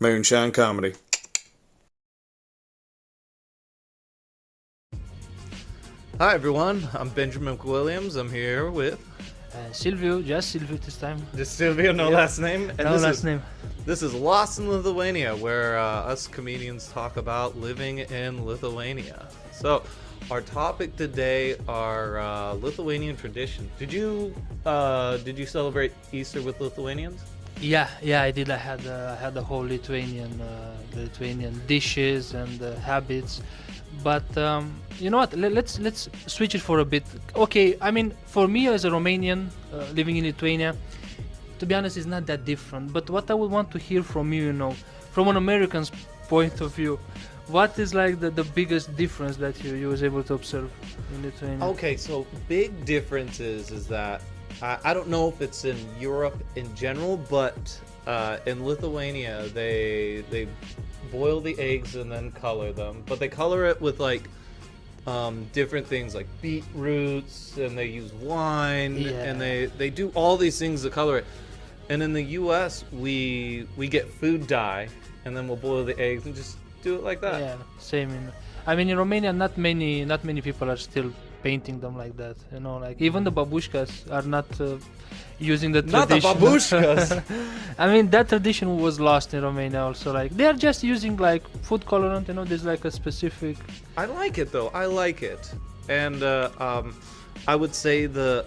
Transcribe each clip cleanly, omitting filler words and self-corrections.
Moonshine Comedy. Hi everyone, I'm Benjamin Williams. I'm here with Silviu, just Silviu this time. just Silvio, no last name. And No this last is, name. This is Lost in Lithuania, where us comedians talk about living in Lithuania. So, our topic today are Lithuanian traditions. Did you celebrate Easter with Lithuanians? Yeah, I did. I had the whole Lithuanian dishes and habits, but you know what? Let's switch it for a bit. Okay, I mean, for me as a Romanian living in Lithuania, to be honest, it's not that different. But what I would want to hear from you, from an American's point of view, what is like the biggest difference that you was able to observe in Lithuania? Okay, so big difference is that I don't know if it's in Europe in general, but in Lithuania they boil the eggs and then color them, but they color it with like different things like beetroots, and they use wine, and they do all these things to color it. And in the US we get food dye, and then we'll boil the eggs and just do it like that. Yeah, same. In Romania, not many people are still painting them like that. Like even the babushkas are not using the tradition. Not the babushkas. I mean, that tradition was lost in Romania also. Like they are just using like food colorant. There's like a specific. I like it though. I like it, and I would say the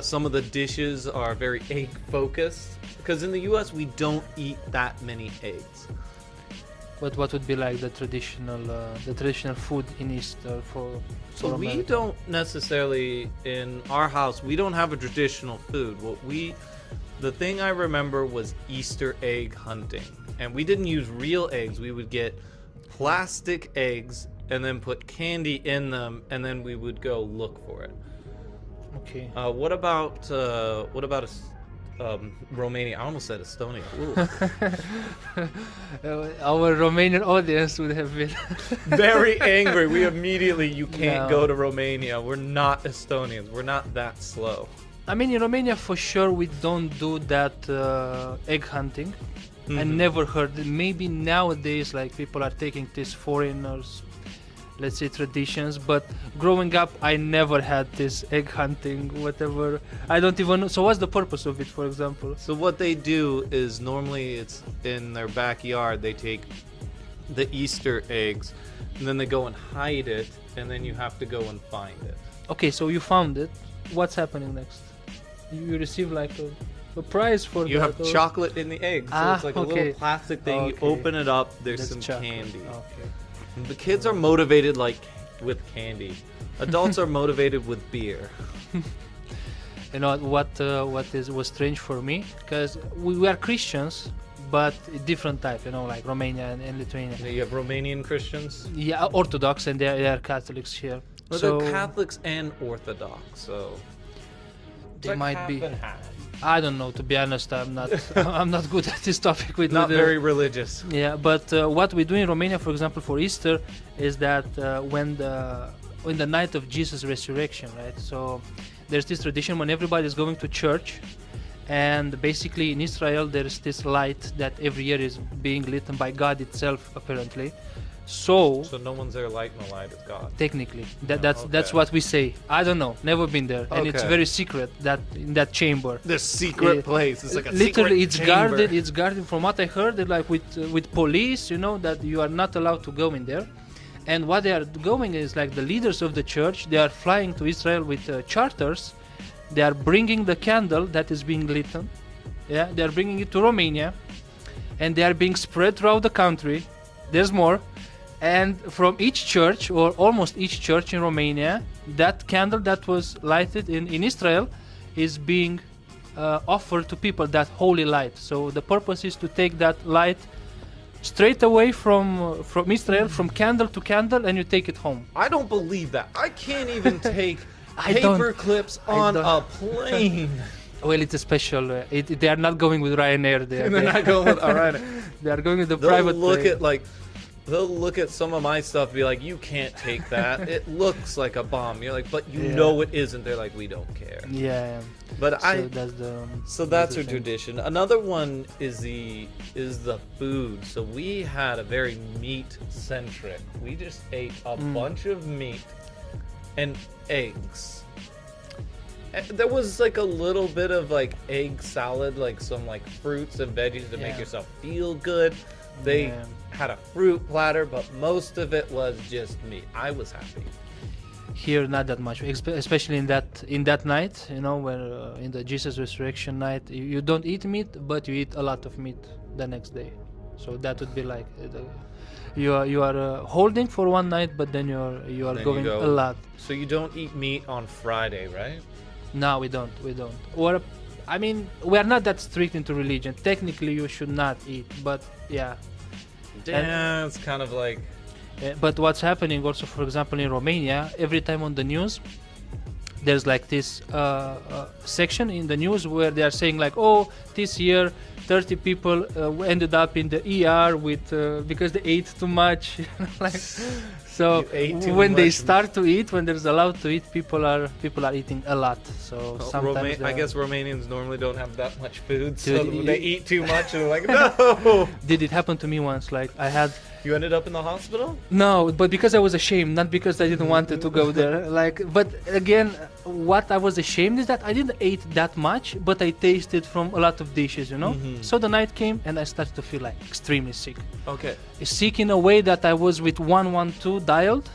some of the dishes are very egg focused, because in the U.S. we don't eat that many eggs. But what would be like the traditional food in Easter for So we America? don't necessarily, in our house, we don't have a traditional food. The thing I remember was Easter egg hunting, and we didn't use real eggs. We would get plastic eggs and then put candy in them, and then we would go look for it. Okay. What about Romania? I almost said Estonia. Our Romanian audience would have been Very angry. You can't No. go to Romania. We're not Estonians. We're not that slow. I mean, in Romania, for sure, we don't do that egg hunting. I never heard it. Maybe nowadays, like, people are taking these foreigners, let's say, traditions. But growing up, I never had this egg hunting, whatever. I don't even know. So what's the purpose of it, for example? So what they do is, normally it's in their backyard. They take the Easter eggs, and then they go and hide it, and then you have to go and find it. Okay, so you found it. What's happening next? You receive like a prize for You that? have or- chocolate in the egg. So it's like a okay. little plastic thing. Okay. You open it up. There's That's some chocolate. candy. Okay. The kids are motivated like with candy. Adults are motivated with beer. You know what was strange for me, because we are Christians, but a different type. Like Romania and Lithuania. You have Romanian Christians. Yeah, Orthodox, and they are Catholics here. Well, so they're Catholics and Orthodox, so it's they like might half be. and half. I don't know. To be honest, I'm not. I'm not good at this topic. Not very religious. Yeah, but what we do in Romania, for example, for Easter, is that when the night of Jesus' resurrection, right? So there's this tradition when everybody is going to church, and basically in Israel there is this light that every year is being lit by God itself, apparently. So no one's there lighting the light. It's God. technically, Oh, that's okay. what we say. I don't know, never been there, and it's Okay. very secret that in that chamber. This secret Yeah. place. It's like a Literally, secret it's chamber. guarded. It's guarded. From what I heard, like with police, that you are not allowed to go in there. And what they are going is like the leaders of the church. They are flying to Israel with charters. They are bringing the candle that is being lit. Yeah, they are bringing it to Romania, and they are being spread throughout the country. There's more. And from each church, or almost each church in Romania, that candle that was lighted in Israel is being offered to people, that holy light. So the purpose is to take that light straight away from Israel, from candle to candle, and you take it home. I don't believe that. I can't even take I paper don't- clips I on don't- a plane. Well, it's a special. They are not going with Ryanair. And then I go with, all right. They are going with the They'll private look plane. at like they'll look at some of my stuff and be like, you can't take that. It looks like a bomb. You're like, but you know it isn't. They're like, we don't care. Yeah. But So that's the a thing. tradition. Another one is the food. So we had a very meat centric. We just ate a bunch of meat and eggs. There was like a little bit of like egg salad, like some like fruits and veggies to make yourself feel good. They had a fruit platter, but most of it was just meat. I was happy. Here, not that much, especially in that night, you know, where in the Jesus resurrection night, you don't eat meat, but you eat a lot of meat the next day. So that would be like you are holding for one night, but then you are going a lot. So you don't eat meat on Friday, right? No, we don't. Or, I mean, we are not that strict into religion. Technically, you should not eat, but yeah. Yeah, it's kind of like. But what's happening also, for example, in Romania, every time on the news, there's like this section in the news where they are saying like, oh, this year 30 people ended up in the ER with because they ate too much. Like, so when they start to eat, when there's allowed to eat, people are eating a lot. So sometimes I guess Romanians normally don't have that much food, so Dude, they eat too much and they're like, no. Did it happen to me once? Like I had. You ended up in the hospital? No, but because I was ashamed, not because I didn't want to go there. Like, but again, what I was ashamed is that I didn't eat that much, but I tasted from a lot of dishes, you know. So the night came and I started to feel like extremely sick. Okay. Sick in a way that I was with 112 dialed,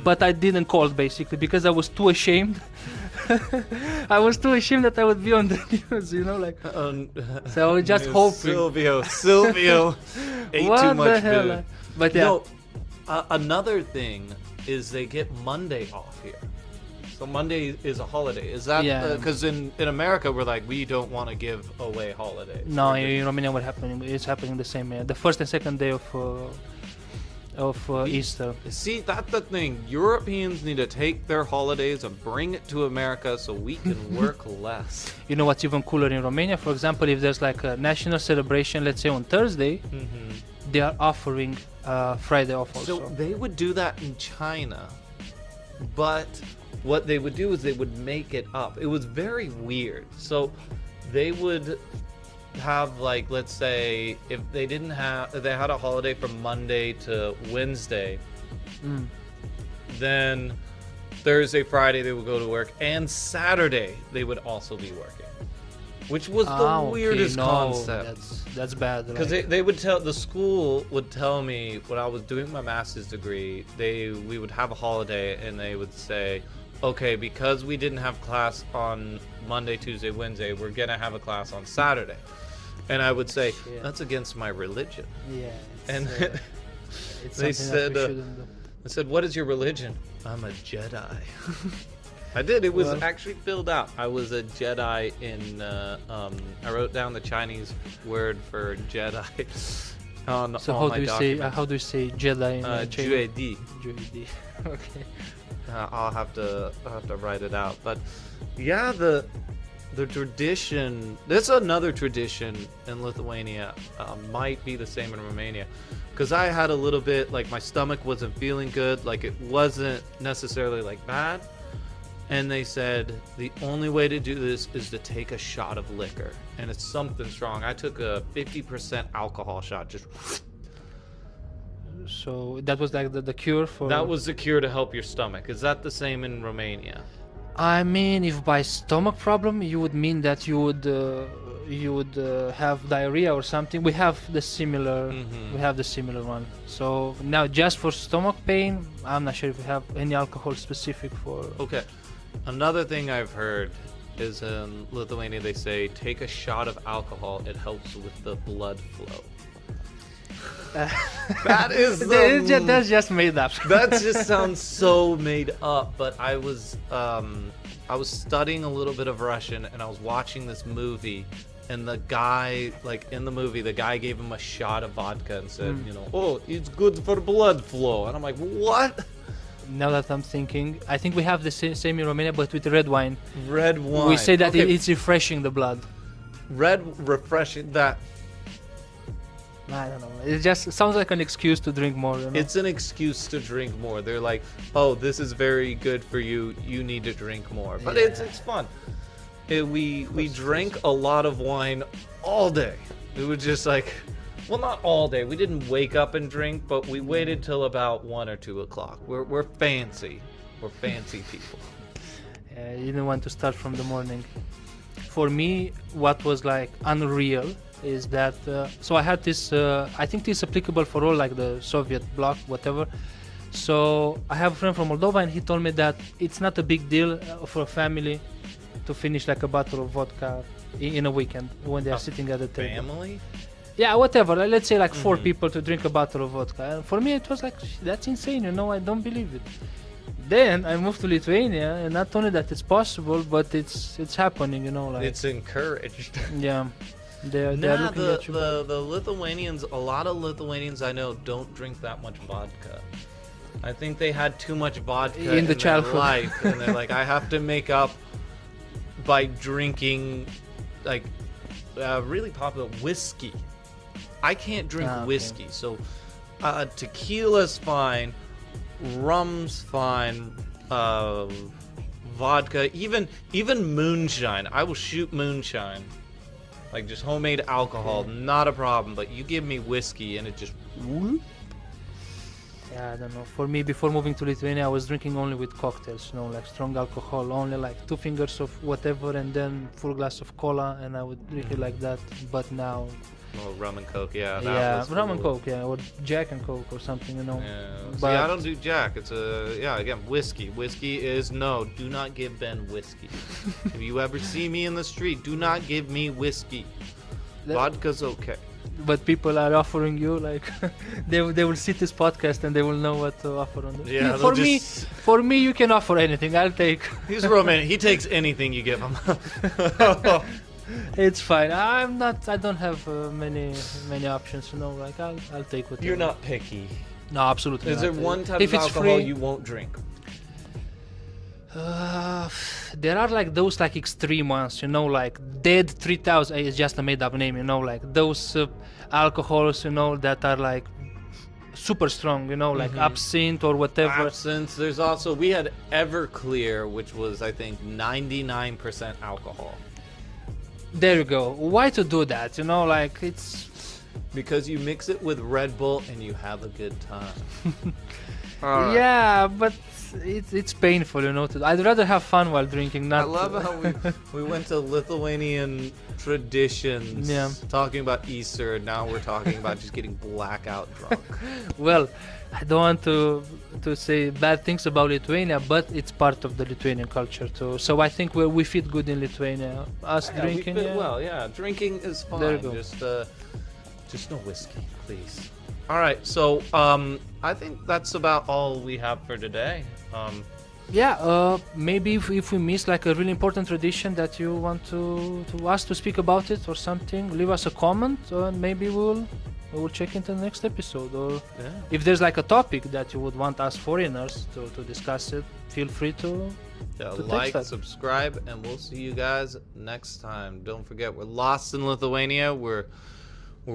but I didn't call basically because I was too ashamed. I was too ashamed that I would be on the news, you know, like. So I was just hoping. Silvio ate What too much the hell? food. But yeah. No, another thing is they get Monday off here. So Monday is a holiday. Is that because in America we're like we don't want to give away holidays. No, in Romania it's happening the same. The first and second day of Easter. See, that's the thing. Europeans need to take their holidays and bring it to America so we can work less. You know what's even cooler in Romania? For example, if there's like a national celebration, let's say on Thursday, they are offering Friday off also. So they would do that in China, but what they would do is they would make it up. It was very weird. So they would have like, let's say if they had a holiday from Monday to Wednesday, then Thursday, Friday they would go to work, and Saturday they would also be working, which was the weirdest concept. That's bad. Because they would the school would tell me when I was doing my master's degree, we would have a holiday and they would say, okay, because we didn't have class on Monday, Tuesday, Wednesday, we're gonna have a class on Saturday. And I would say, that's against my religion. Yeah. And they said, what is your religion? I'm a Jedi. I did. It was actually filled out. I was a Jedi in, I wrote down the Chinese word for Jedi on so all my documents. How do you say Jedi in Juedi. Juedi. Okay. I'll have to write it out. But yeah, the tradition, there's another tradition in Lithuania, might be the same in Romania, because I had a little bit like my stomach wasn't feeling good, like it wasn't necessarily like bad, and they said the only way to do this is to take a shot of liquor, and it's something strong. I took a 50% alcohol shot, just. So that was like the cure for. That was the cure to help your stomach. Is that the same in Romania? I mean, if by stomach problem you would mean that you would have diarrhea or something, we have the similar one. So now just for stomach pain, I'm not sure if we have any alcohol specific for. Okay, another thing I've heard is in Lithuania they say take a shot of alcohol, it helps with the blood flow. That is that's just made up. That just sounds so made up. But I was studying a little bit of Russian and I was watching this movie, and the guy, like in the movie, the guy gave him a shot of vodka and said, you know, oh, it's good for blood flow. And I'm like, what? Now that I'm thinking, I think we have the same in Romania, but with red wine. Red wine. We say that it's refreshing the blood. Refreshing that. I don't know. It just sounds like an excuse to drink more. You know? It's an excuse to drink more. They're like, oh, this is very good for you. You need to drink more. But it's fun. We drank a lot of wine all day. It was just like, well, not all day. We didn't wake up and drink, but we waited till about 1 or 2 o'clock. We're fancy. We're fancy people. You didn't want to start from the morning. For me, what was like unreal is that so I had this I think this is applicable for all like the Soviet bloc, whatever. So I have a friend from Moldova, and he told me that it's not a big deal for a family to finish like a bottle of vodka in a weekend when they are sitting at the table. Family? Yeah, whatever. Let's say like 4 people to drink a bottle of vodka. And for me, it was like, that's insane. You know, I don't believe it. Then I moved to Lithuania, and not only that it's possible, but it's happening. You know, like It's encouraged. yeah. They're looking at you. The Lithuanians, a lot of Lithuanians I know don't drink that much vodka. I think they had too much vodka in the their childhood life, and they're like, I have to make up by drinking, like, really popular whiskey. I can't drink whiskey, so tequila's fine, rum's fine, vodka, even moonshine. I will shoot moonshine. Like just homemade alcohol, not a problem. But you give me whiskey and it just whoop. Yeah, I don't know. For me, before moving to Lithuania, I was drinking only with cocktails, you know, like strong alcohol, only like 2 fingers of whatever, and then full glass of cola, and I would drink it like that. But now, Oh, rum and coke, yeah. rum and coke, yeah, or Jack and Coke or something, you know. Yeah. See, But I don't do Jack. It's again, whiskey. Whiskey is no. Do not give Ben whiskey. If you ever see me in the street, do not give me whiskey. Vodka's okay. But people are offering you like they will see this podcast and they will know what to offer on the. Yeah, for me, you can offer anything. I'll take. He's romantic. He takes anything you give him. It's fine. I don't have many options. You know, like I'll take whatever. You're not picky. No, absolutely. Is not. there one type if of it's alcohol free, you won't drink? There are like those like extreme ones, you know, like Dead 3000 is just a made up name, you know, like those alcohols, you know, that are like super strong, you know, like absinthe or whatever. Absinthe. There's also, we had Everclear, which was I think 99% alcohol. There you go. Why to do that? You know, like it's because you mix it with Red Bull and you have a good time. Right. Yeah, but it's painful, you know. I'd rather have fun while drinking. Not. I love how we went to Lithuanian traditions, talking about Easter, and now we're talking about just getting blackout drunk. Well, I don't want to say bad things about Lithuania, but it's part of the Lithuanian culture too. So I think we fit good in Lithuania. Us drinking, we fit well. Yeah, drinking is fine. There you go. Just no whiskey, please. All right, so I think that's about all we have for today. Maybe if we miss like a really important tradition that you want to us to speak about it or something, leave us a comment, and maybe we'll check into the next episode. Or if there's like a topic that you would want us foreigners to discuss it, feel free to like, subscribe, and we'll see you guys next time. Don't forget, we're Lost in Lithuania. We're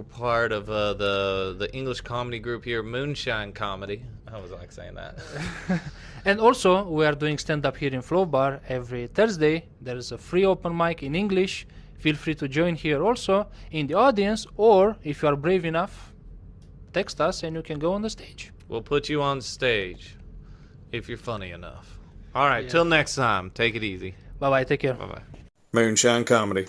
part of the English comedy group here, Moonshine Comedy. I was like saying that. And also, we are doing stand-up here in Flow Bar every Thursday. There is a free open mic in English. Feel free to join here also in the audience, or if you are brave enough, text us and you can go on the stage. We'll put you on stage if you're funny enough. All right, till next time. Take it easy. Bye-bye. Take care. Bye-bye. Moonshine Comedy.